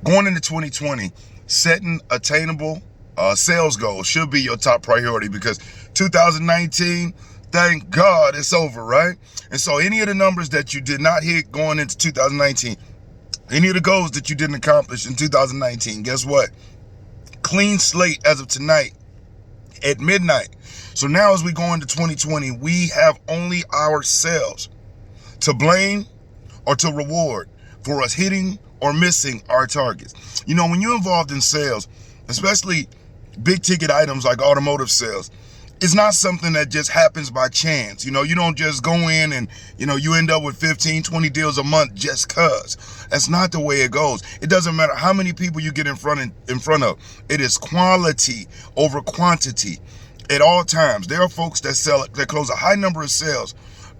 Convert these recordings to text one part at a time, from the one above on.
Going into 2020, setting attainable sales goals should be your top priority, because 2019, thank God it's over, right? And so any of the numbers that you did not hit going into 2019, any of the goals that you didn't accomplish in 2019, guess what? Clean slate as of tonight at midnight. So now as we go into 2020, we have only ourselves to blame or to reward for us hitting or missing our targets. You know, when you're involved in sales, especially big ticket items like automotive sales, it's not something that just happens by chance. You know, you don't just go in and, you end up with 15, 20 deals a month just cuz. That's not the way it goes. It doesn't matter how many people you get in front of. It is quality over quantity at all times. There are folks that close a high number of sales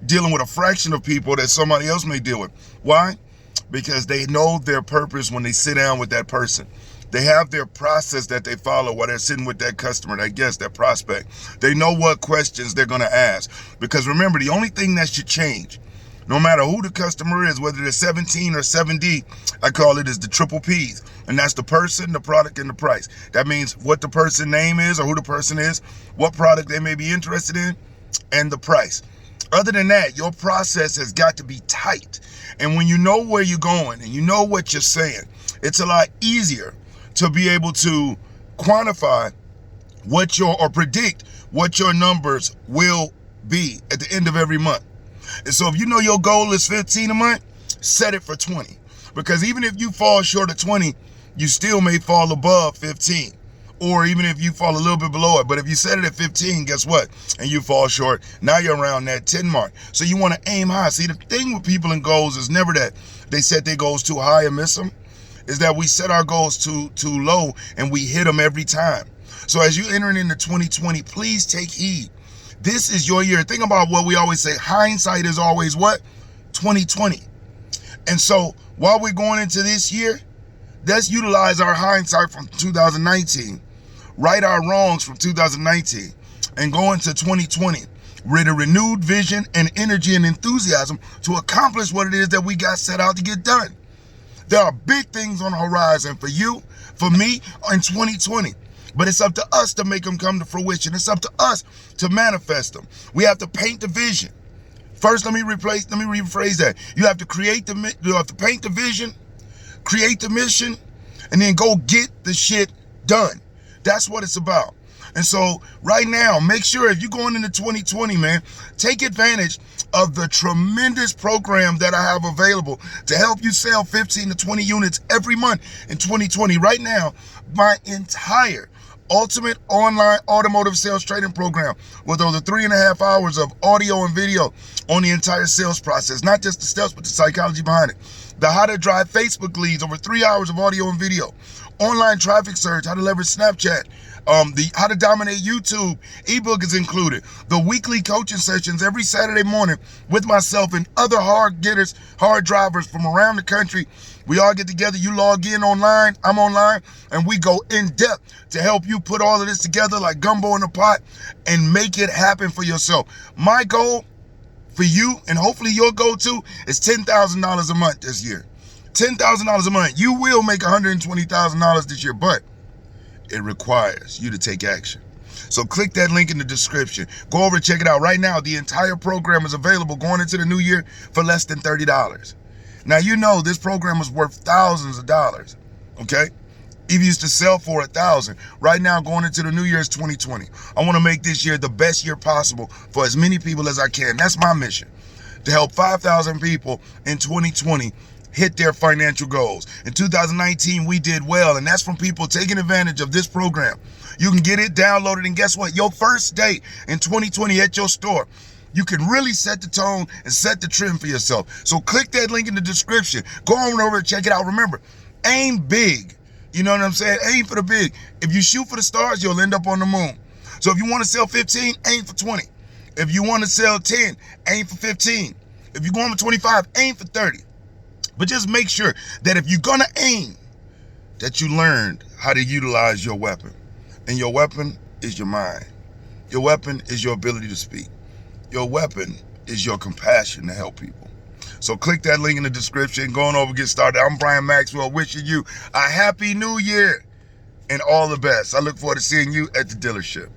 dealing with a fraction of people that somebody else may deal with. Why? Because they know their purpose when they sit down with that person. They have their process that they follow while they're sitting with that customer, that guest, that prospect. They know what questions they're going to ask. Because remember, the only thing that should change, no matter who the customer is, whether they're 17 or 7D, I call it, is the triple P's. And that's the person, the product, and the price. That means what the person name is or who the person is, what product they may be interested in, and the price. Other than that, your process has got to be tight. And when you know where you're going and you know what you're saying, it's a lot easier to be able to quantify or predict what your numbers will be at the end of every month. And so if you know your goal is 15 a month, set it for 20. Because even if you fall short of 20, you still may fall above 15. Or even if you fall a little bit below it. But if you set it at 15, guess what? And you fall short, now you're around that 10 mark. So you want to aim high. See, the thing with people and goals is never that they set their goals too high and miss them. Is that we set our goals too low and we hit them every time. So as you enter into 2020, please take heed. This is your year. Think about what we always say. Hindsight is always what? 2020. And so while we're going into this year, let's utilize our hindsight from 2019. Right our wrongs from 2019 and go into 2020 with a renewed vision and energy and enthusiasm to accomplish what it is that we got set out to get done. There are big things on the horizon for you, for me, in 2020. But it's up to us to make them come to fruition. It's up to us to manifest them. We have to paint the vision. First, let me rephrase that. You have to paint the vision, create the mission, and then go get the shit done. That's what it's about. And so right now, make sure if you're going into 2020, man, take advantage of the tremendous program that I have available to help you sell 15 to 20 units every month in 2020. Right now, my entire ultimate online automotive sales training program with over 3.5 hours of audio and video on the entire sales process, not just the steps, but the psychology behind it. The how to drive Facebook leads, over 3 hours of audio and video. Online traffic surge, how to leverage Snapchat, the how to dominate YouTube ebook is included. The weekly coaching sessions every Saturday morning with myself and other hard drivers from around the country. We all get together. You log in online, I'm online, and we go in depth to help you put all of this together like gumbo in a pot and make it happen for yourself. My goal for you, and hopefully your goal too, is $10,000 a month this year. $10,000 a month. You will make $120,000 this year, but it requires you to take action. So click that link in the description. Go over and check it out. Right now, the entire program is available going into the new year for less than $30. Now, you know this program is worth thousands of dollars, okay? It used to sell for $1,000. Right now, going into the new year is 2020. I want to make this year the best year possible for as many people as I can. That's my mission, to help 5,000 people in 2020 hit their financial goals. In 2019, we did well, and that's from people taking advantage of this program. You can get it downloaded, and guess what? Your first day in 2020 at your store, you can really set the tone and set the trend for yourself. So click that link in the description. Go on over and check it out. Remember, aim big. You know what I'm saying? Aim for the big. If you shoot for the stars, you'll end up on the moon. So if you want to sell 15, aim for 20. If you want to sell 10, aim for 15. If you're going for 25, aim for 30. But just make sure that if you're going to aim, that you learned how to utilize your weapon. And your weapon is your mind. Your weapon is your ability to speak. Your weapon is your compassion to help people. So click that link in the description. Going over, get started. I'm Brian Maxwell, wishing you a happy new year and all the best. I look forward to seeing you at the dealership.